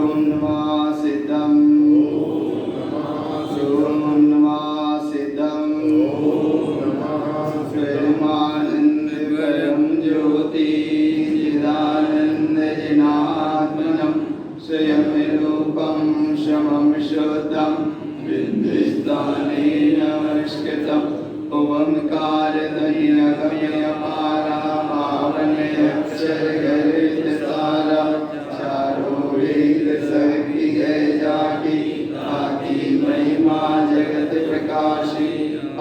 सुन्वासितं सुन्वासितं स्वयमानन्दकरं ज्योति चिदानन्दजनात्मनं स्वयंरूपं शमं शुद्धं विद्युत्स्थानेन नमस्कृतम् ओंकारधनिरगमयपारा पावनयक्षरगरितसारा चारो वेद सर्गी गए जाकी आकी महिमा जगत प्रकाशी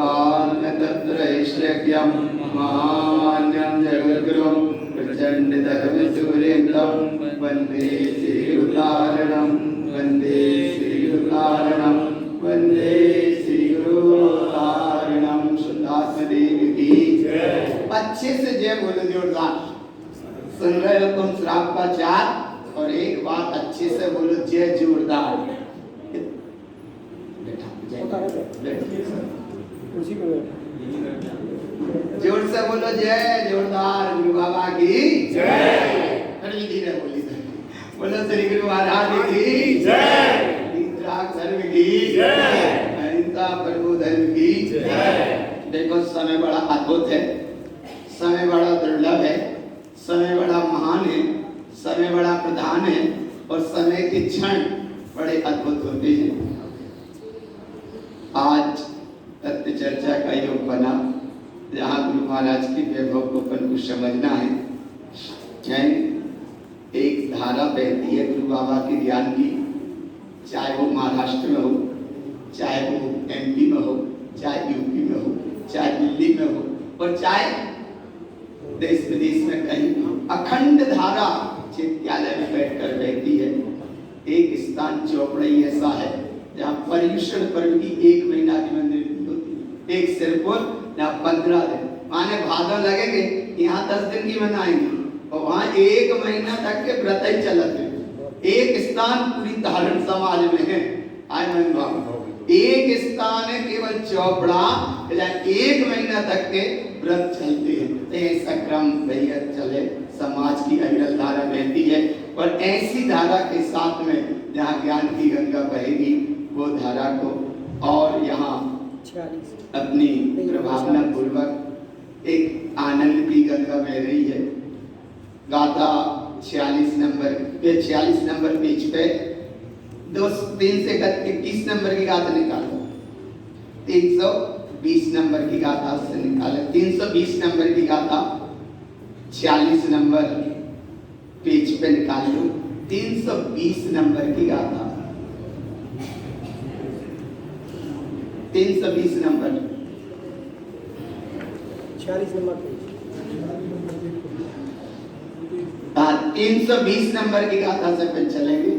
आत्म तत्रैश्वर्यं महामान्यं जगद्गुरुं प्रचंड धर्म सूर्यं वंदे श्रीगुरुतारणं वंदे श्रीगुरुतारणं वंदे श्रीगुरुतारणं। सुदास देव की जय। अच्छे से जय बोलो जोरदार। सुन रहे हो तुम श्राप का चार, और एक बात अच्छे से बोलो जय जोरदार। जोर से बोलो जय जोरदार। गुरु बाबा की जय। धीरे धीरे बोली बोलो श्री गुरु महाराज की जय। धर्म की जय। अहिंसा प्रभु धर्म की जय। देखो समय बड़ा अद्भुत है, समय बड़ा दुर्लभ है, समय बड़ा महान है, समय बड़ा प्रधान है, और समय के क्षण बड़े अद्भुत होते हैं। आज तत्व चर्चा का योग बना, जहाँ गुरु महाराज के वैभव को अपन को समझना है। एक धारा बहती है गुरु बाबा के ज्ञान की, चाहे वो महाराष्ट्र में हो, चाहे वो एमपी में हो, चाहे यूपी में हो, चाहे दिल्ली में हो, और चाहे देश विदेश में कहीं हो, अखंड धारा चित्यालय में बैठकर बहती है। एक स्थान चौपड़ई ऐसा है जहाँ पर्युषण पर्व की 1 महीना की मंदिर होती है। एक सिरपुर जहाँ 15 दिन, माने भादव लगेंगे, यहाँ 10 दिन की मनाएंगे, और वहाँ 1 महीना तक के व्रत ही चलते। एक स्थान पूरी धारण समाज में है। एक स्थान है केवल चौपड़ा, 1 महीना तक के व्रत चलते हैं। ऐसा क्रम भैया चले, समाज की अविरल धारा बहती है। और ऐसी धारा के साथ में जहाँ ज्ञान की गंगा बहेगी, वो धारा को और यहाँ अपनी प्रभावना पूर्वक एक आनंद की गंगा बह रही है। गाथा 46 नंबर पेज पे 3 से 21 नंबर की गाथा निकालो। 320 नंबर की गाथा से निकाले। 320 नंबर की गाथा 46 नंबर पेज पे निकाल लो। 320 नंबर की गाथा, 320 नंबर 46 नंबर 320 नंबर की गाथा से फिर चलेंगे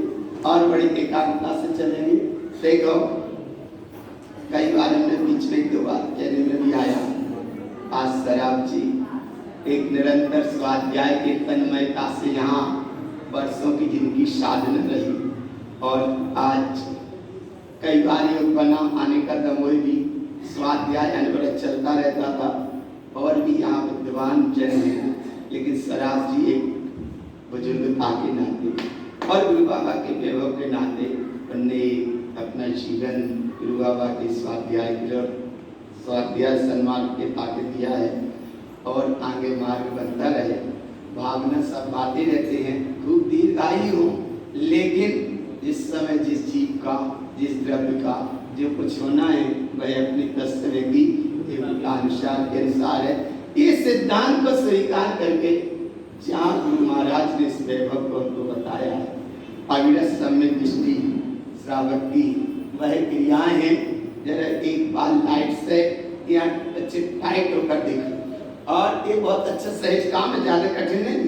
और बड़ी एकाग्रता से चलेंगे। देखो कई बार हमने बीच में 2 बात कहने में भी आया। आज शराब जी एक निरंतर स्वाध्याय के तन्मयता से यहाँ वर्षों की जिनकी साधना रही, और आज कई बार योग बना आने का दमोह भी स्वाध्याय अनवरत चलता रहता था, और भी यहाँ विद्वान जन हैं, लेकिन सराज जी एक बुजुर्गता के नाते और गुरु बाबा के वैभव के नाते उन्होंने अपना जीवन गुरु बाबा के स्वाध्याय सन्मान के ताकत दिया है, और आगे मार्ग बनता रहे। भावना सब बातें रहते हैं, खूब दीर्घायु हो, लेकिन जिस समय जिस जीव का, जिस द्रव्य का जो कुछ होना है, वह अपनी तस्वीर की अनुसार के अनुसार है। ये सिद्धांत को स्वीकार करके जहाँ गुरु महाराज ने इस वैभव को हमको बताया है, अविरत सम्यक दृष्टि श्रावक की वह क्रियाएं हैं। जरा एक बार लाइट से या अच्छे टाइट होकर देखो, और ये बहुत अच्छा सहज काम है, ज्यादा कठिन नहीं,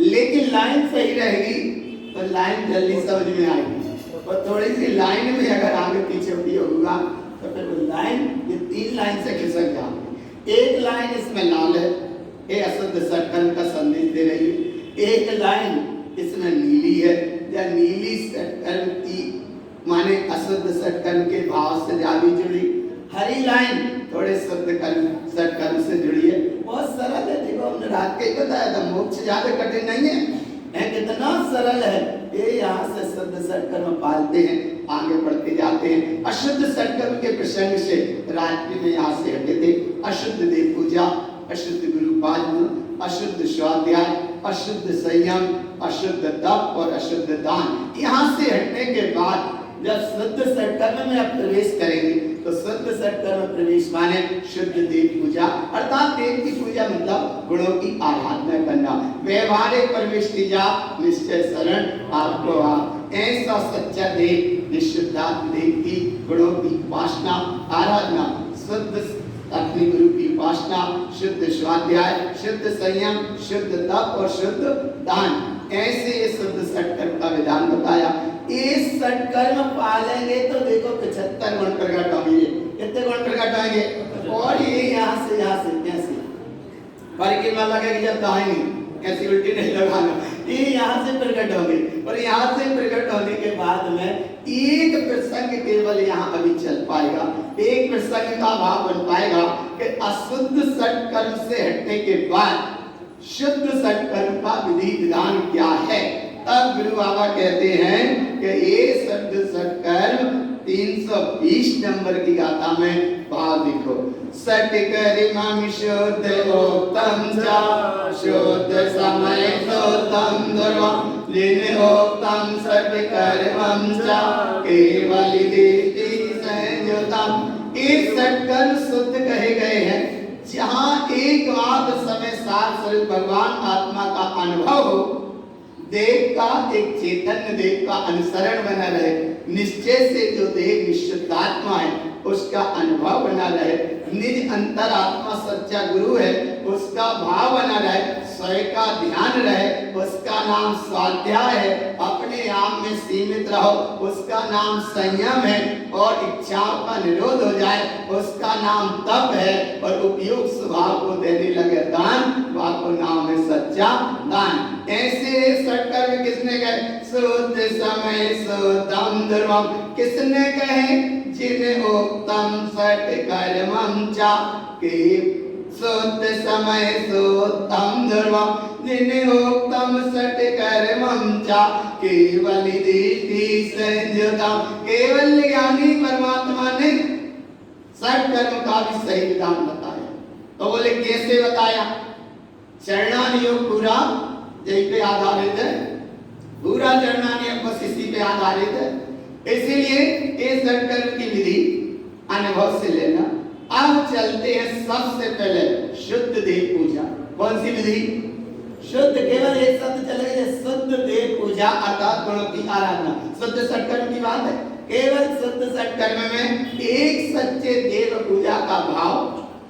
लेकिन लाइन सही रहेगी तो लाइन जल्दी समझ में आएगी। और थोड़ी सी लाइन में अगर आगे पीछे भी होगा तो फिर वो लाइन, ये 3 लाइन से खिसक जाएगी। एक लाइन इसमें लाल है, ये अशुद्ध षटकर्म का संदेश दे रही है। एक लाइन इसमें नीली है, या नीली षटकर्म की माने अशुद्ध षटकर्म के भाव से ज्यादा जुड़ी। हरी लाइन थोड़े शुद्ध कर्म षटकर्म से जुड़ी है। बहुत सरल है, देखो हमने रात के ही बताया था, मोक्ष ज्यादा कठिन नहीं है, कितना सरल है। ये यहाँ से शुद्ध सत्कर्म पालते हैं, आगे बढ़ते जाते हैं। अशुद्ध सत्कर्म के प्रसंग से रात्रि में यहाँ से हटे थे। अशुद्ध देव पूजा, अशुद्ध गुरु पालन, अशुद्ध स्वाध्याय, अशुद्ध संयम, अशुद्ध तप और अशुद्ध दान। यहाँ से हटने के बाद जब शुद्ध सत्कर्म में आप प्रवेश करेंगे तो शुद्ध सत्कर्म प्रवेश माने शुद्ध देव पूजा, अर्थात देव की पूजा मतलब गुणों की आराधना करना। व्यवहारिक प्रवेश की जा निश्चय शरण आपको आप ऐसा सच्चा देव निश्चितात्म देव की गुणों की उपासना आराधना, शुद्ध अपने गुरु की उपासना, शुद्ध स्वाध्याय, शुद्ध संयम, शुद्ध तप और शुद्ध दान, ऐसे ये शुद्ध सत्कर्म का विधान बताया। इस सत्कर्म पालेंगे तो देखो 75 गुण प्रकट होंगे। कितने गुण प्रकट होंगे? और ये यहाँ से कैसे परिक्रमा लगेगी जब दाहिनी ऐसी उल्टी नहीं लगाना, ये यहाँ से प्रकट होंगे। और यहाँ से प्रकट होने के बाद में एक प्रसंग केवल यहाँ अभी चल पाएगा, एक प्रसंग का भाव बन पाएगा कि अशुद्ध सत्कर्म से हटने के बाद शुद्ध सत्कर्म का विधि विधान क्या है। तब गुरु बाबा कहते हैं कि ये शुद्ध सत्कर्म 320 नंबर की गाथा में भाव देखो। सत्कर्म शुद्ध उत्तम चा शुद्ध समय सोतम दुर्वम जिन उत्तम सत्कर्मं चा केवल देति संयुतम। इस सत्कर्म शुद्ध कहे गए हैं जहाँ एक मात्र समय सार स्वरूप भगवान आत्मा का अनुभव हो, देव का एक चैतन्य देव का अनुसरण बना रहे, निश्चय से जो देव निश्चितात्मा है उसका अनुभव बना रहे, निज अंतरात्मा सच्चा गुरु है उसका भाव बना रहे, स्वयं का ध्यान रहे, उसका नाम स्वाध्याय है, अपने आप में सीमित रहो उसका नाम संयम है, और इच्छाओं का निरोध हो जाए उसका नाम तप है, और उपयुक्त स्वभाव को देने लगे दान, वाको नाम है सच्चा दान। ऐसे सत्कर्म किसने कहे? शुद्ध समय शुद्धम धर्मम। किसने कहे? जिन उत्तम सत्कर्मं चा के शुद्ध समय शुद्धम धर्मम जिन उत्तम सत्कर्मं चा केवल दृष्टि संयुतम। केवल ज्ञानी परमात्मा ने सत्कर्म का भी सही विधान बताया। तो बोले कैसे बताया? चरणान योग पूरा यही पे आधारित है, पूरा चरणान योग बस इसी पे आधारित है। इसीलिए इस सत्कर्म की विधि अनुभव से लेना। अब चलते हैं सबसे पहले शुद्ध देव पूजा। कौन सी विधि? शुद्ध, केवल एक शब्द चलेगा, शुद्ध देव पूजा अर्थात गुणों की आराधना। शुद्ध सत्कर्म की बात है, केवल शुद्ध सत्कर्म में एक सच्चे देव पूजा का भाव,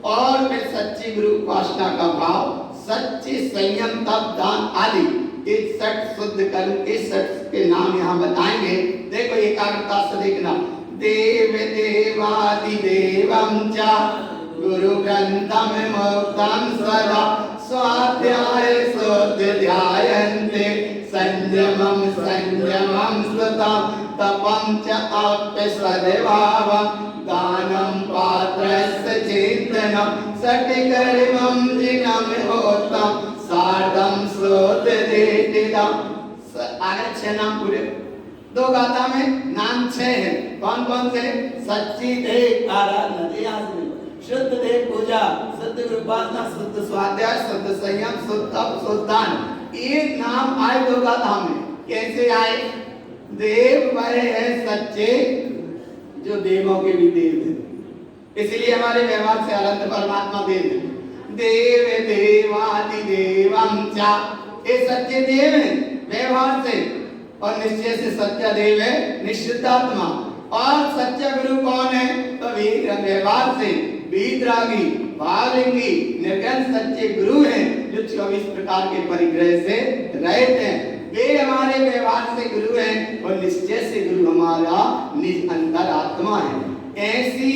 और फिर सच्ची गुरु उपासना का भाव, सच्चे संयम तप दान आदि एक सठ शुद्ध कर्म के सठ के नाम यहाँ बताएंगे। देखो एकाग्रता से देखना। देव देवादि देवं च गुरु ग्रंथम मुक्तम सदा स्वाध्याय शुद्ध ध्यायन्ते संयमं संयमं स्मृतं तपं च आप्य सद्भावं दानं पात्रस्य चेतनं सत्कर्मं जिनं होतं सार्धं शुद्ध देतिदं। आगे 6 नाम पूरे, 2 गाथा में नाम 6 है। कौन कौन से? सच्ची देव आराधना, शुद्ध देव पूजा, शुद्ध गुरु उपासना, शुद्ध स्वाध्याय, शुद्ध संयम, शुद्ध तप, शुद्ध दान। ये नाम आए 2 गाथा में। कैसे आए? देव वह है सच्चे जो देवों के भी देव है, इसलिए हमारे व्यवहार से अनंत परमात्मा देव है। देव देवादि देवं च, ये सच्चे देव है व्यवहार से, और निश्चय से सच्चा देव है निश्चितात्मा। और सच्चा गुरु कौन है? तो व्यवहार से वीतरागी भावलिंगी निर्गुण सच्चे गुरु हैं जो 24 प्रकार के परिग्रह से रहित हैं। वे हमारे व्यवहार से गुरु हैं और निश्चय से गुरु हमारा निज अंतरात्मा है। ऐसी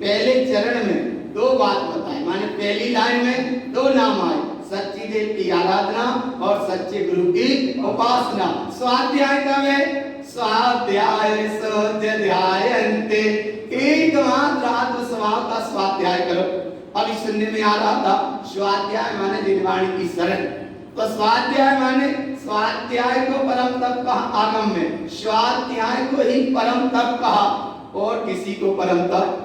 पहले चरण में 2 बात बताई, माने पहली लाइन में 2 नाम आए, सच्ची देव की आराधना और सच्चे गुरु की उपासना। स्वाध्याय का में स्वाध्याय शुद्ध ध्यायन्ते, एकमात्र आत्म स्वभाव का स्वाध्याय करो। अभी सुनने में आ रहा था स्वाध्याय माने निर्वाणी की शरण, तो स्वाध्याय माने स्वाध्याय को परम तप कहा आगम में, स्वाध्याय को ही परम तप कहा, और किसी को परम तप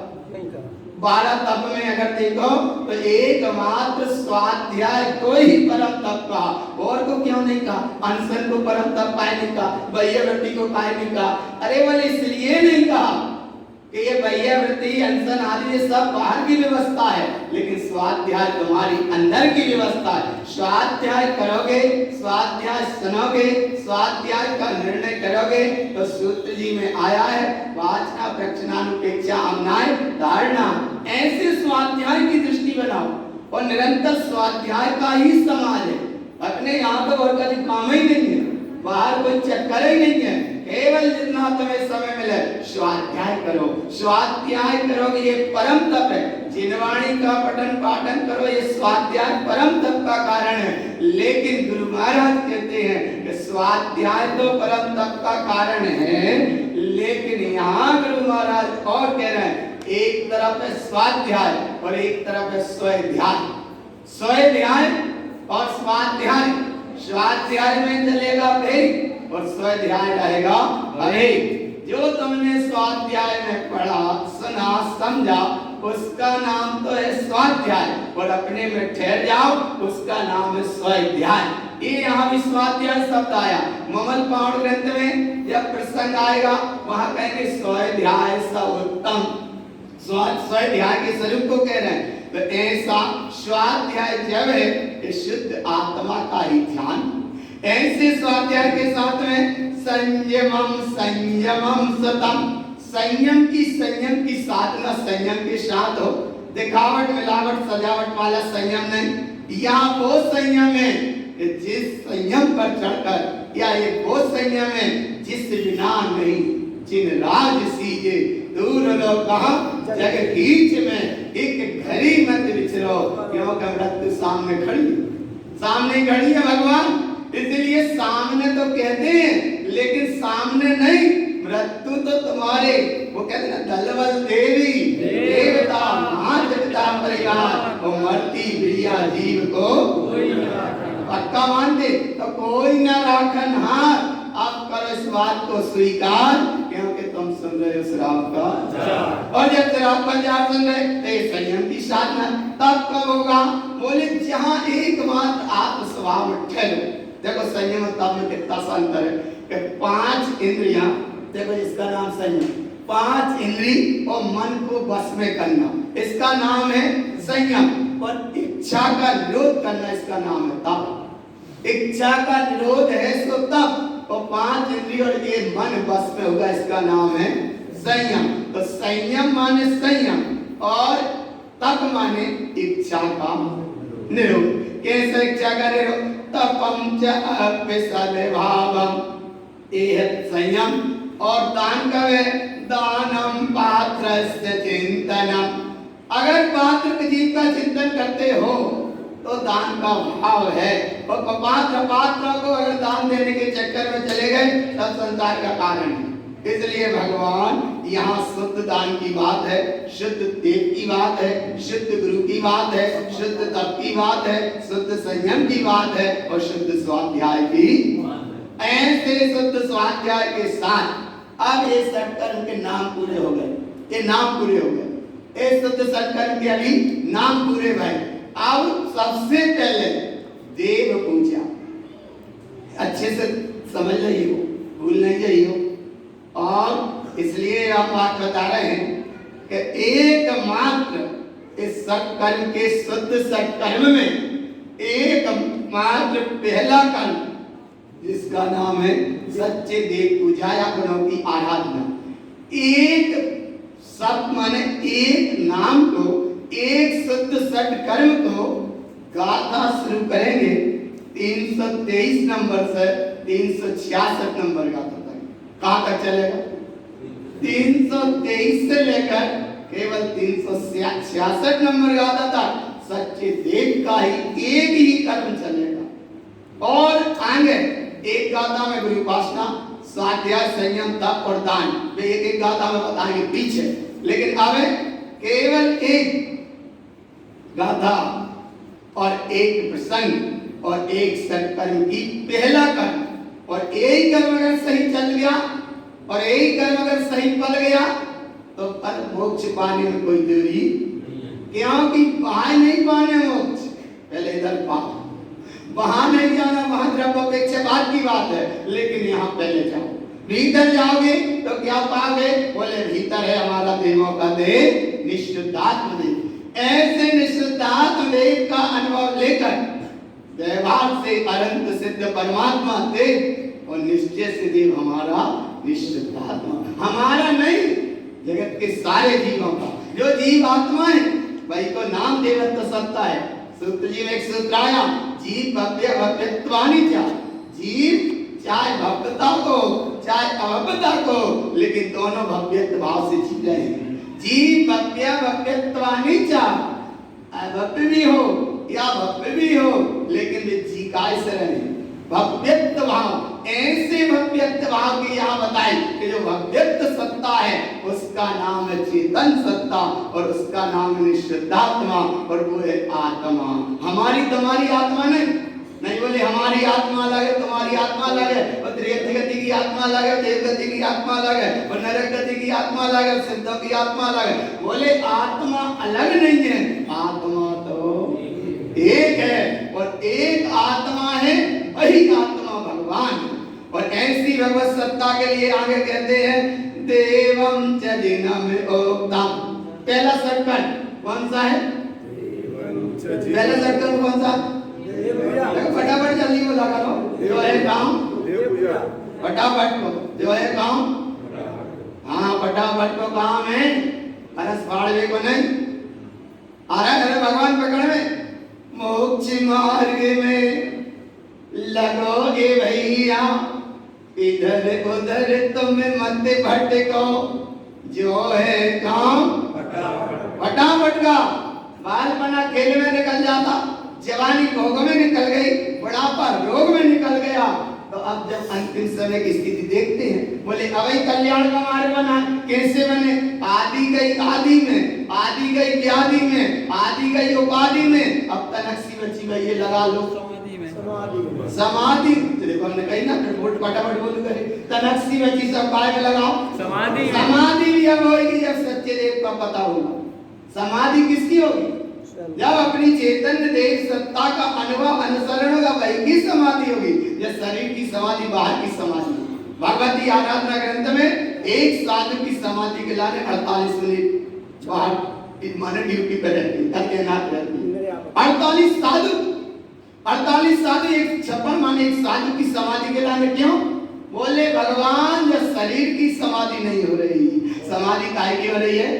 12 तप में अगर देखो तो एकमात्र स्वाध्याय को ही परम तप कहा, और को क्यों नहीं कहा? अनशन को परम तप काहे नहीं कहा? बाह्यवृत्ति को काहे नहीं कहा? अरे बोले इसलिए नहीं कहा कि ये बाह्यवृत्ति अनशन आदि ये सब बाहर की व्यवस्था है, लेकिन स्वाध्याय तुम्हारी अंदर की व्यवस्था है। स्वाध्याय करोगे, स्वाध्याय सुनोगे, स्वाध्याय का निर्णय करोगे तो सूत्र जी में आया है वाचना प्रक्षणानुपेक्षा अमनाय धारणा, ऐसे स्वाध्याय की दृष्टि बनाओ, और निरंतर स्वाध्याय का ही समाज है। अपने यहाँ तो और कभी काम ही नहीं है, बाहर कोई चक्कर ही नहीं है, केवल जितना तुम्हें समय मिले स्वाध्याय करो। स्वाध्याय करोगे ये परम तप है। जिनवाणी का पठन पाठन करो, ये स्वाध्याय परम तप का कारण है। लेकिन गुरु महाराज कहते हैं कि स्वाध्याय तो परम तप का कारण है, लेकिन यहाँ गुरु महाराज और कह रहे हैं एक तरफ है स्वाध्याय और एक तरफ है स्वाध्याय। स्वाध्याय और स्वाध्याय, स्वाध्याय में चलेगा भेद और स्वाध्याय रहेगा अरे। जो तुमने स्वाध्याय में पढ़ा, सुना, समझा, उसका नाम तो है स्वाध्याय, और अपने में ठहर जाओ उसका नाम है स्वाध्याय। ये यहाँ भी स्वाध्याय शब्द आया। ममल पाउण ग्रंथ में जब प्रसंग आएगा वहां कहेंगे स्वाध्याय स उत्तम। स्वाध्याय के स्वरूप को कह रहे हैं। तो ऐसा स्वाध्याय जब है कि शुद्ध आत्मा का ही ध्यान, ऐसे स्वाध्याय के साथ में संयमम संयमम सतम, संयम की साधना संयम के साथ हो। दिखावट मिलावट सजावट वाला संयम नहीं। यहाँ वो संयम है कि जिस संयम पर चढ़कर, या एक वो संयम है जिस बिना नहीं जिन राज सीजे दूर लो कहा जग कीच में एक घड़ी मत विचरो, क्योंकि मृत्यु सामने खड़ी है भगवान। इसलिए सामने तो कहते हैं, लेकिन सामने नहीं। मृत्यु तो तुम्हारे, वो कहते हैं दलवल देवी देवता मात पिता परिवार, वो मरती प्रिया जीव को पक्का मानते तो कोई न राखन हाथ। आप करो इस बात को स्वीकार, क्योंकि तुम सुन रहे हो शराब का, और जब शराब का जार सुन रहे तो संयम की साधना तब कब होगा? बोले जहाँ एकमात्र आत्म स्वभाव में ठहरो। देखो संयम तब में कितना सा अंतर है कि 5 इंद्रियां, देखो इसका नाम संयम, 5 इंद्री और मन को बस में करना, इसका नाम है संयम। और इच्छा का निरोध करना, इसका नाम है तप। इच्छा का निरोध है सो तप, और 5 इंद्री और ये मन बस में होगा, इसका नाम है संयम। तो संयम माने संयम और तप माने इच्छा का निरोध। कैसे इच्छा का निरोध? तपम च अपिसद्भावम, एह संयम। और दान का है दानम पात्रस्य चिंतनम। अगर पात्र जीव का चिंतन करते हो तो दान का भाव है, और पात्र को अगर दान देने के चक्कर में चले गए तब संसार का कारण है। इसलिए भगवान यहाँ शुद्ध दान की बात है, शुद्ध तेज की बात है, शुद्ध गुरु की बात है, शुद्ध तप की बात है, शुद्ध संयम की बात है, और शुद्ध स्वाध्याय की। ऐसे शुद्ध स्वाध्याय के साथ अब ये सत्कर्म के नाम पूरे हो गए, ये नाम पूरे हो गए, ये शुद्ध सत्कर्म के अभी नाम पूरे भाई। अब सबसे पहले देव पूजा, अच्छे से समझ रही हो, भूल नहीं रही हो। और इसलिए हम बात बता रहे हैं कि एकमात्र इस सत्कर्म के शुद्ध सत्कर्म में एकमात्र पहला कर्म, जिसका नाम है सच्चे देव पूजा या गुणों की आराधना। एक सत माने एक नाम को, एक शुद्ध सत्कर्म को गाथा शुरू करेंगे 323 नंबर से 366 नंबर गाथा तक। कहाँ तक चलेगा? 323 से लेकर केवल 366 नंबर गाथा तक सच्चे देव का ही एक ही कर्म चलेगा। और आगे एक गाथा में गुरु उपासना, स्वाध्याय, संयम, तप और दान, वे एक गाथा में बताएंगे पीछे। लेकिन अब केवल एक गाथा और एक प्रसंग और एक सत्कर्म की पहला कर्म, और एक कर्म अगर सही चल गया और एक कर्म अगर सही पल गया तो पर मोक्ष पाने में कोई देरी, क्योंकि वहां नहीं पाने मोक्ष, पहले इधर पाओ, वहां नहीं जाना, वहां द्रव्यापेक्षा बाद की बात है, लेकिन यहाँ पहले जाओ। भीतर जाओगे तो क्या पाओगे? बोले भीतर है हमारा देवों का देव निश्चुद्धात्म देव। ऐसे निश्चुद्धात्म देव का अनुभव लेकर व्यवहार से अनंत सिद्ध परमात्मा देव और निश्चय से देव हमारा निश्चुद्धात्मा, हमारा नहीं, जगत के सारे जीवों का। जो जीव आत्मा है वही को नाम देवत्व सत्ता है। सूत्र जी में एक सूत्र आया, जीव भव्य भव्यत्वानि च, जीव चाहे भव्यता को चाहे अभव्यता को, लेकिन दोनों भव्यत्व भाव से जी रहे हैं। जीव भव्य भव्यत्वानि च, अभव्य भी हो या भव्य भी हो, लेकिन वे जी कैसे रहे? भव्यत्व भाव। ऐसे भव्यत्व भाव की यहाँ बताई कि जो भव्यत्व सत्ता है उसका नाम है चेतन सत्ता और उसका नाम है निश्चुद्धात्मा, और वो है आत्मा। हमारी तुम्हारी आत्मा नहीं बोले हमारी आत्मा अलग है, तुम्हारी आत्मा अलग है, और त्रिगति गति की आत्मा अलग है, देवगति की आत्मा अलग है, और नरक गति की आत्मा अलग है, सिद्धों की आत्मा अलग है। बोले आत्मा अलग नहीं है, आत्मा तो एक है, और एक आत्मा है, वही आत्मा भगवान है। और ऐसी भगवत सत्ता के लिए आगे कहते हैं देवम च दिनम ओक्तम। पहला सर्कल कौन सा है? पहला सर्कल कौन सा? फटाफट जल्दी बोला करो, जो है काम फटाफट को, जो है काम, हाँ फटाफट को काम है, अरस फाड़वे को नहीं। आ रहा है भगवान पकड़ में, मोक्ष मार्ग में लगोगे भैया, इधर उधर तुम मत भटको, जो है काम फटाफट का। बालपना खेल में निकल जाता, जवानी भोग में निकल गई, बुढ़ापा रोग में निकल गया, तो अब जब अंतिम समय की स्थिति देखते हैं, बोले अवै कल्याण का मार्ग बना, कैसे बने? आदि गई आदि में, आदि गई व्याधि में, आदि गई उपाधि में, अब तनक्सी बची भाई ये लगा लो समाधि। देखो हमने कही ना, वोट फटाफट बोल करे, तनक्सी बची सब काय में लगाओ समाधि। समाधि भी अब होगी जब सच्चे देव का पता होगा। समाधि किसकी होगी? जब अपनी चैतन्य देव सत्ता का अनुभव अनुसरण होगा, वही की समाधि होगी। जब शरीर की समाधि बाहर की समाधि। भगवती आराधना ग्रंथ में एक साधु की समाधि के लाने 48 मिनट बाहर माने ड्यूटी पे रहती है, 48 साधु एक 56 माने एक साधु की समाधि के लाने क्यों? बोले भगवान जब शरीर की समाधि नहीं हो रही, समाधि काहे की हो रही है?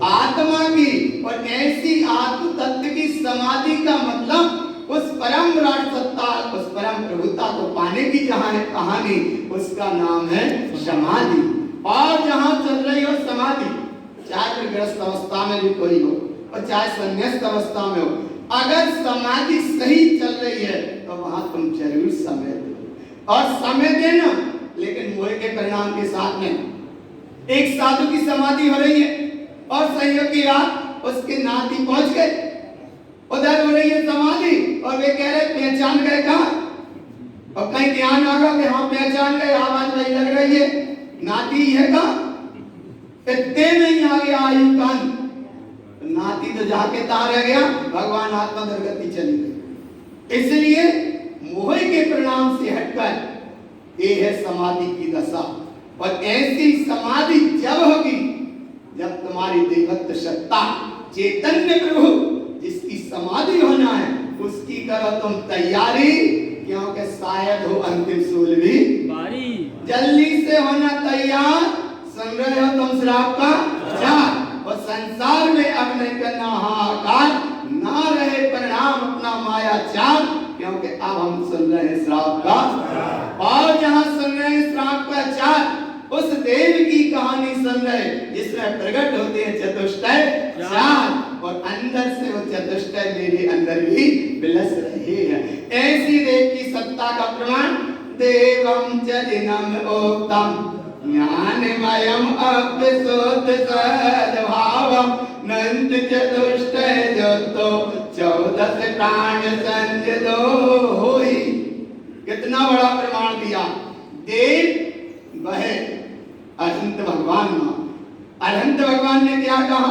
आत्मा की। और ऐसी आत्म तत्व की समाधि का मतलब उस परम विराट सत्ता, उस परम प्रभुता को पाने की जहां है कहानी, उसका नाम है समाधि। और जहां चल रही हो समाधि, चाहे फिर ग्रस्त अवस्था में भी कोई हो और चाहे संन्यास्त अवस्था में हो, अगर समाधि सही चल रही है तो वहां तुम जरूर समय दो, और समय देना लेकिन मोह के परिणाम के साथ में। एक साधु की समाधि हो रही है और संयोग की रात उसके नाती पहुंच गए, उधर हो रही है समाधि और वे कह रहे पहचान गए कहां, और कहीं ध्यान आ गया कि हाँ पहचान गए, आवाज वही लग रही है, नाती है कहां? इतने नहीं आ गया आयु कान, नाती तो जाके तार रह गया, भगवान आत्मा दुर्गति चली गई। इसलिए मोह के परिणाम से हटकर ये है समाधि की दशा। और ऐसी समाधि जब होगी जब तुम्हारी देवत्व सत्ता चैतन्य प्रभु जिसकी समाधि होना है उसकी करो तुम तैयारी, क्योंकि शायद हो अंतिम सूल भी बारी। जल्दी से होना तैयार, सुन रहे हो तुम श्राप का चार, और संसार में अब नहीं करना हाहाकार, ना रहे परिणाम अपना माया चार, क्योंकि अब हम सुन रहे हैं श्राप का। और जहां सुन रहे हैं श्राप का चार, उस देव की कहानी सुन रहे जिसमें प्रकट होते हैं चतुष्टय चार, और अंदर से वो चतुष्टय मेरे अंदर भी विलस रहे हैं। ऐसी देव की सत्ता का प्रमाण देवम च दिनम ओक्तम ज्ञानमयम अप्यसोत सद्भावम नंद चतुष्टय जतो 14 प्राण संज दो होई। कितना बड़ा प्रमाण दिया। देव वह अनंत भगवान मां। अनंत भगवान ने क्या कहा?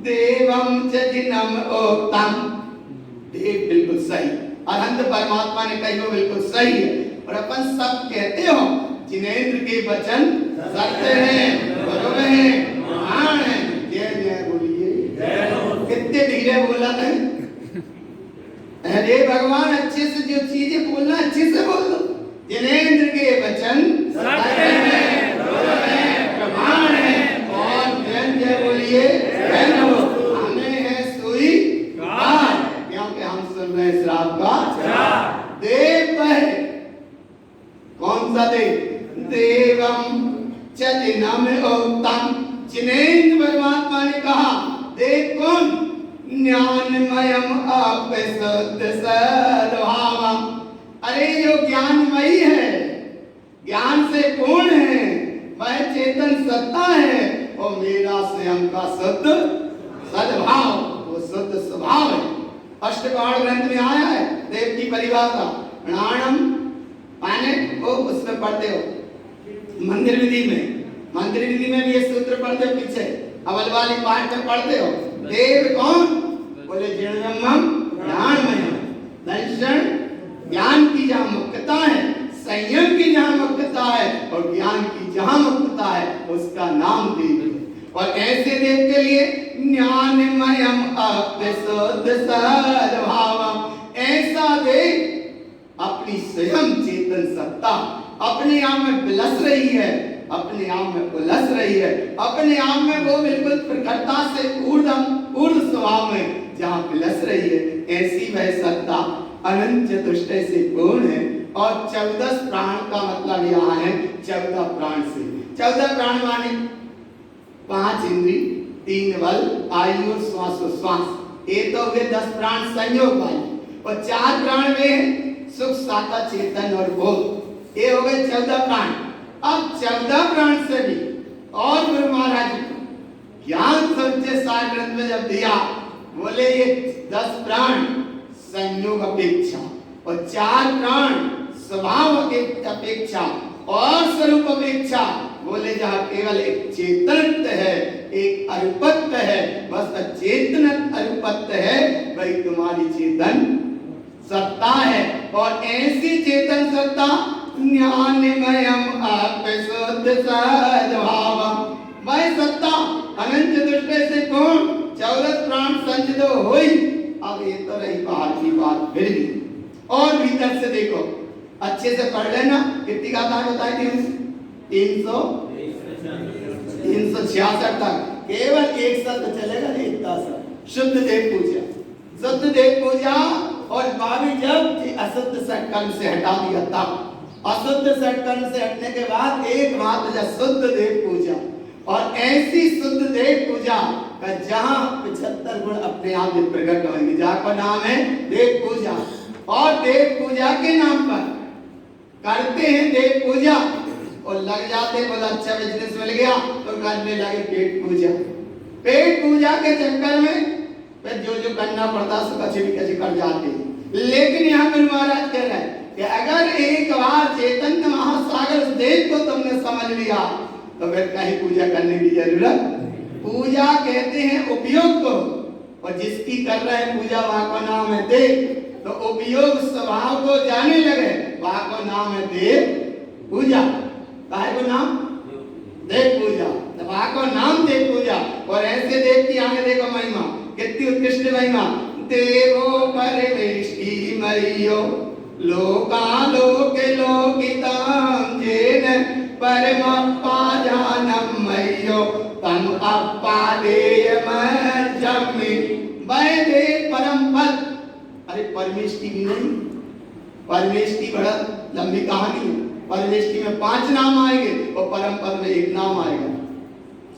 देवम च जिनम ओक्तम। देव बिल्कुल सही, अनंत परमात्मा ने कही वो बिल्कुल सही है। और अपन सब कहते हो जिनेंद्र के वचन सत्य हैं, बरोबर हैं, महान हैं। जय जय बोलिए। कितने धीरे बोला था। अरे भगवान अच्छे से जो चीजें बोलना अच्छे से बोल दो। जिनेंद्र के वचन सत्य हैं, बरोबर हैं, प्रमाण हैं। और जय जय बोलिए। हमें है सुई कान, क्योंकि हम सुन रहे हैं श्राप का देव है। कौन सा देव? देवम चलिनम ओक्तम। जिनेंद्र परमात्मा ने कहा देव कौन? ज्ञानमयम अपसुद्ध सद्भावम। अरे जो ज्ञानमयी है, ज्ञान से पूर्ण है, वह चेतन सत्ता है और मेरा स्वयं का शुद्ध सद्भाव, वो शुद्ध स्वभाव है। अष्टकाण ग्रंथ में आया है देव की परिभाषा। प्राणम माने वो उसमें पढ़ते हो मंदिर विधि में, मंदिर विधि में भी ये सूत्र पढ़ते हो पीछे अवल वाली पाठ में पढ़ते हो। देव कौन? बोले ज्ञानमयम ज्ञानमय। दर्शन ज्ञान की जहाँ मुक्तता है, संयम की जहाँ मुक्तता है और ज्ञान की जहाँ मुक्तता है उसका नाम देव है। और ऐसे देव के लिए ज्ञानमयम अपसुद्ध सद्भावम। ऐसा देव अपनी स्वयं चेतन सत्ता अपने आप में बिलस रही है, अपने आप में उलस रही है, अपने आप में वो बिल्कुल प्रखरता से ऊर्ध्व स्वभाव में जहाँ बिलस रही है, ऐसी वह सत्ता अनंत चतुष्टय से पूर्ण है। और 14 प्राण का मतलब यहाँ है 14 प्राण से। 14 प्राण माने 5 इंद्री, 3 बल, आयु और श्वासोश्वास। ये तो हुए 10 प्राण संयोग वाले। और 4 प्राण वे सुख साता चेतन और बोध। ये हो गए 14 प्राण। अब 14 प्राण से भी और गुरु महाराज ज्ञान सच्चे सार ग्रंथ में जब दिया, बोले ये 10 प्राण संयोग अपेक्षा और 4 प्राण स्वभाव अपेक्षा और स्वरूप अपेक्षा। बोले जहाँ केवल एक चेतनत्व है, एक अरूपत्व है, बस अचेतन अरूपत्व है, वही तुम्हारी चेतन सत्ता है। और ऐसी चेतन सत्ता ज्ञानमयम अपसुद्ध सद्भावम। वह सत्ता अनंत चतुष्टय से पूर्ण 14 प्राण संजदो हुई। अब ये तो रही बाहर की बात, फिर भी और भीतर से देखो, अच्छे से पढ़ लेना। कितनी गाथा बताई थी? 366 तक केवल एक शब्द चलेगा, इतना सा शुद्ध देव पूजा। शुद्ध देव पूजा और बाबी जब अशुद्ध सत्कर्म से हटा दिया, तब अशुद्ध सत्कर्म से हटने के बाद एक मात्र शुद्ध देव पूजा। और ऐसी शुद्ध देव पूजा का जहां 75 गुण अपने आप में प्रकट होंगे, जहाँ नाम है देव पूजा। और देव पूजा के नाम पर करते हैं देव पूजा और लग जाते, बोला अच्छा बिजनेस मिल गया तो करने लगे पेट पूजा। पेट पूजा के चक्कर में जो जो करना पड़ता है सब अच्छे भी कैसे कर जाते हैं। लेकिन यहाँ गुरु महाराज कह रहे हैं कि अगर एक बार चैतन्य महासागर देव को तुमने समझ लिया तो फिर कहीं पूजा करने की जरूरत। पूजा कहते हैं उपयोग को, और जिसकी कर रहे हैं पूजा वहां का नाम है देव। तो उपयोग स्वभाव को जाने लगे, वहां का नाम है देव पूजा। काहे को नाम? देव पूजा। तो वहां का नाम देव पूजा। और ऐसे देव की आगे देखो महिमा, कितनी उत्कृष्ट महिमा। देवो परमेष्टि मरियो लोकालोक लोकितां जेन परमप्पा जानम मय्यो तम अप्पा देयमजमि। वह देव परम पद। अरे परमेष्टि भी नहीं, परमेष्टि बड़ा लंबी कहानी है। परमेष्टि में 5 नाम आएंगे और परम पद में 1 नाम आएगा।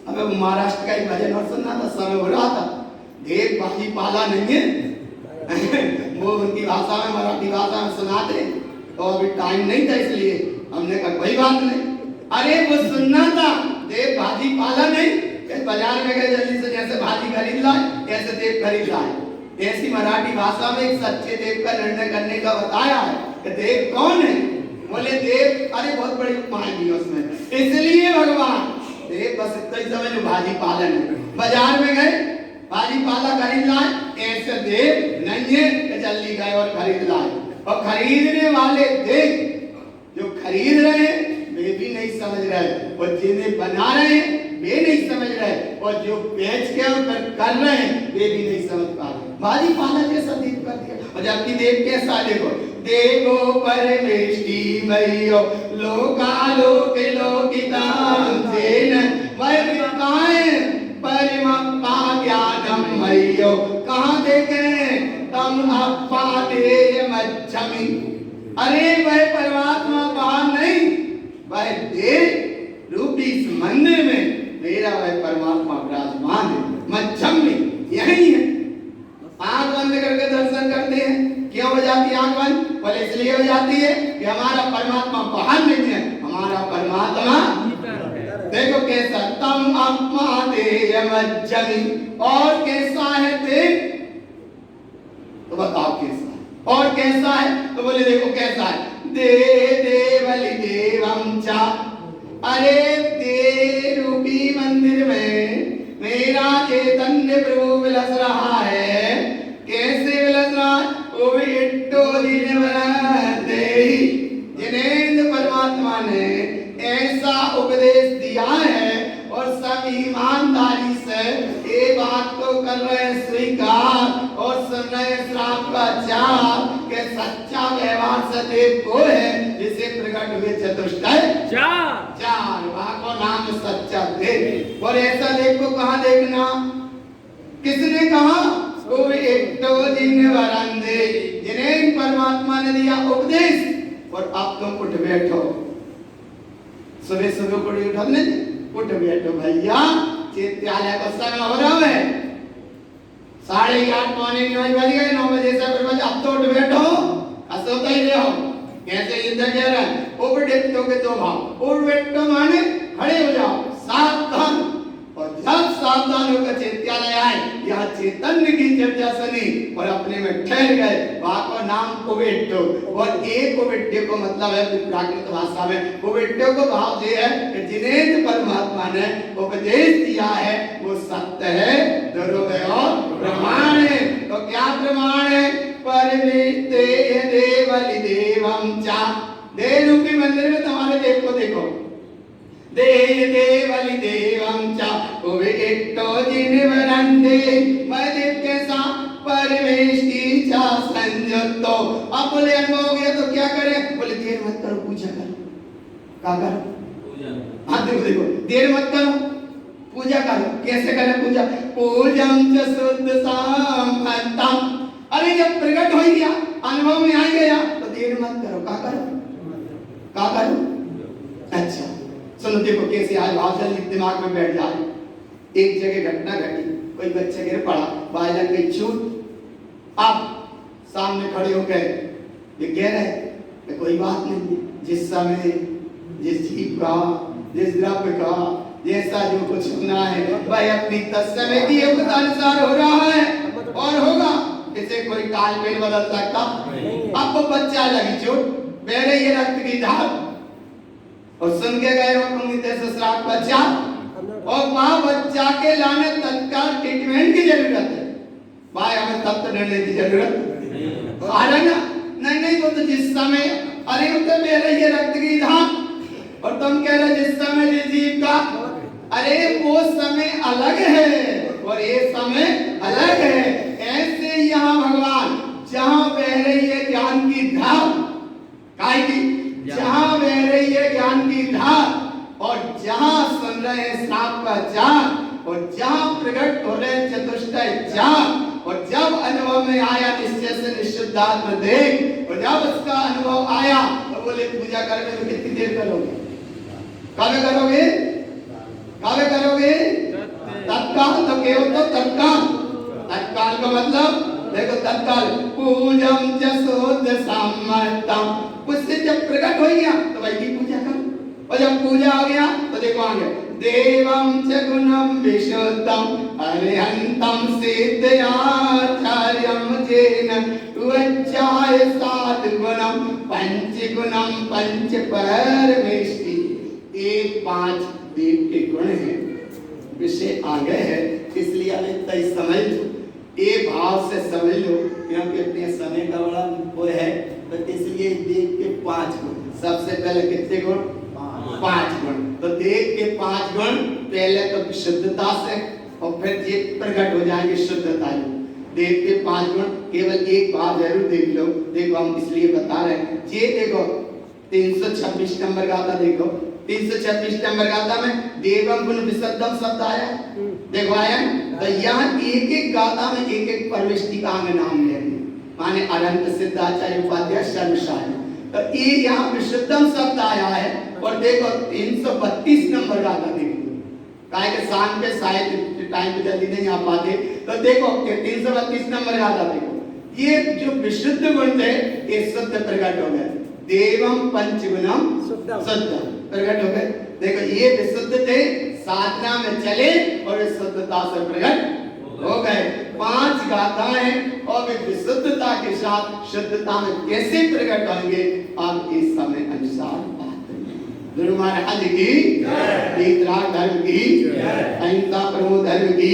हमें महाराष्ट्र का एक भजन और सुनना था, समय हो रहा था। देव बाजी पाला नहीं है वो उनकी भाषा में, मराठी भाषा में सुनाते, तो अभी टाइम नहीं था इसलिए हमने कहा कोई बात नहीं। अरे वो सुनना था, देव भाजी पाला नहीं। बाजार में गए जल्दी से, जैसे भाजी खरीद लाए ऐसे देव खरीद लाए। ऐसी मराठी भाषा में एक सच्चे देव का निर्णय करने का बताया है कि देव कौन है। बोले देव, अरे बहुत बड़ी उपमाएं दी उसमें, इसलिए भगवान देव बस इतना ही समझ लो, भाजी पालन है। बाजार में गए, भाजी पाला खरीद लाए, ऐसे देव नहीं है कि जल्दी गए और खरीद लाए। और खरीदने वाले देव जो खरीद रहे हैं वे भी नहीं समझ रहे, और जिन्हें बना रहे हैं वे नहीं समझ रहे, और जो बेच के और कर रहे हैं वे भी नहीं समझ पा रहे। भाजी पाला जैसा देव कर दिया। और जबकि देव कैसा, देखो, देवो परमेष्टि मयो लोकालोक लोकितां तेन वैविकाय परिमप्पा ज्ञानम मयो। कहाँ देखें तम अपादेय मच्छमि। अरे वह परमात्मा बाहर नहीं, वह देव रूपी इस मंदिर में मेरा वह परमात्मा विराजमान है, मच्छम में यही है। आंख बंद करके दर्शन करते हैं। क्यों हो जाती है आंख बंद? बोले इसलिए हो जाती है कि हमारा परमात्मा बाहर नहीं है, हमारा परमात्मा देखो कैसा, तम अपादेय मच्छमि। और कैसा है देव, तो बताओ कैसा है। और कैसा है, तो बोले देखो कैसा है, दे देवली देवम चा। अरे देव रूपी मंदिर में मेरा चैतन्य प्रभु विलस रहा है। कैसे विलस रहा है? वो भी इट्टो दिन दे, जिनेंद्र परमात्मा ने ऐसा उपदेश दिया है, और सब ईमानदारी से ये बात को कर रहे स्वीकार और सुन रहे श्राप का चाप के सच्चा व्यवहार सदैव को है जिसे प्रकट हुए चतुष्टय चार। वहां को नाम सच्चा देव। और ऐसा देव को कहाँ देखना, किसने कहा? कोई एक तो जिन वरंदे, जिन्हें परमात्मा ने दिया उपदेश। और अब तुम उठ बैठो, सुबह सुबह को उठा नहीं, उठ बैठो भैया, चित्तालय का समय हो रहा है, 8:30 पौने 9 बज गए, 9 बजे से फिर बजे, अब तो उठ बैठो, असोता ही रहो। कैसे युद्ध कह रहा है, उठ बैठो के दो भाव, उठ बैठो माने खड़े हो जाओ, सावधान। और जब सावधान होकर चित्तालय आए, यह चैतन्य की चर्चा सुनी और अपने में ठहर गए, वहां को नाम कुबेट्टो। और एक कुबेट्टो को मतलब है प्राकृत भाषा में, कुबेट्टो को भाव ये है कि जिन्हें परमात्मा ने उपदेश दिया है वो सत्य है, ध्रुव और प्रमाण है। तो क्या प्रमाण है? परमेष्टे देवली देवम चा। देव रूपी मंदिर में तुम्हारे देव को देखो, दे देवली देवम चा, उवे इट्टो जिनवरंदे। मैं देव के साथ परमेष्टि चा संयुक्तो। अब बोले अनुभव हो गया तो क्या करें? बोले देर मत करो, पूजा करो। क्या करो? पूजा। हाँ देखो देखो, देर मत करो, पूजा करो। कैसे करें पूजा? पूजम च शुद्ध संपन्नम। अरे जब प्रकट हो गया, अनुभव में आ गया तो देर मत करो। क्या करो? क्या करो? अच्छा सुनो, देखो कैसे आज भाव जल्दी दिमाग में बैठ जाए। एक जगह घटना घटी, कोई बच्चा गिर पड़ा, बाई लग गई चोट। अब सामने खड़े हो गए, ये कह रहे कि कोई बात नहीं, जिस समय जिस जीव का, जिस द्रव्य का जैसा जो कुछ होना है वह अपनी तत्समय की योग्यता अनुसार हो रहा है और होगा। इसे कोई काल में बदल सकता? अब वो बच्चा लगी चोट, बह रही है रक्त की धार, और सुन के गए हो तुम श्राप बच्चा, और वहां बच्चा के लाने तत्काल ट्रीटमेंट की जरूरत है। भाई हमें तब तो डरने की जरूरत आ रहा ना? नहीं नहीं, वो तो जिस समय, अरे वो तो बह रही है रक्त की धार, और तुम कह रहे जिस समय जिस जीव का, अरे वो समय अलग है और ये समय अलग है। ऐसे यहाँ भगवान जहाँ बह रही है ज्ञान की धार, काय की, जहाँ बह रही है ज्ञान की धार, और जहाँ सुन रहे हैं श्राप का चार, और जहाँ प्रकट हो रहे चतुष्टय चार, और जब अनुभव में आया निश्चय से निश्चितात्म देख, और जब उसका अनुभव आया तो बोले पूजा करके तो कितनी देर करोगे? कब करोगे? कब करोगे? तत्काल। तो केवल तो तत्काल। तत्काल का मतलब देखो, तत्काल पूजम च शुद्ध सम्मतम। उससे जब प्रकट हो गया तो वही की पूजा करो, और जब पूजा हो गया तो देखो आगे देवं च गुणं विशुद्धं अरिहन्तं सिद्धयाचार्यं जेन उच्चाय साधुगुणं पंचगुणं पंच परमेष्टि। ये 5 देव के गुण हैं, विषय आ गए हैं, इसलिए अब इतना ही समझ लो, ये भाव से समझ लो, क्योंकि अपने समय का बड़ा वो है, तो इसलिए देव के 5 गुण। सबसे पहले कितने गुण? 5 गुण। तो देव के 5 गुण, पहले तो विशुद्धता से और फिर ये प्रकट हो जाएंगे शुद्धता। देव के 5 गुण, केवल एक बात जरूर देख लो, देखो हम इसलिए बता रहे हैं, ये देखो 326 नंबर गाथा, देखो 326 नंबर गाथा में देवम गुण विशुद्धम शब्द आया है, देखो आया। तो यहाँ एक एक गाथा में एक एक परमेष्टि का अंग नाम लेंगे, माने अनंत सिद्धाचार्य उपाध्याय शर्मशाली, तो ये यहाँ विशुद्धम शब्द आया है। और देखो 332 नंबर गाथा देखो, काहे के शाम के शायद टाइम पे जल्दी नहीं आ पाते, तो देखो 332 नंबर गाथा देखो, ये जो विशुद्ध गुण थे ये शुद्ध प्रकट हो गए, देवम पंचगुणम शुद्ध प्रकट हो गए। देखो ये विशुद्ध थे, साधना में चले और शुद्धता से प्रकट हो गए। 5 गाथाएं और वे विशुद्धता के साथ शुद्धता में कैसे प्रकट होंगे, आप इस समय अनुसार बात करेंगे। गुरु महाराज की, वीतराग धर्म की, अहिंसा परमो धर्म की।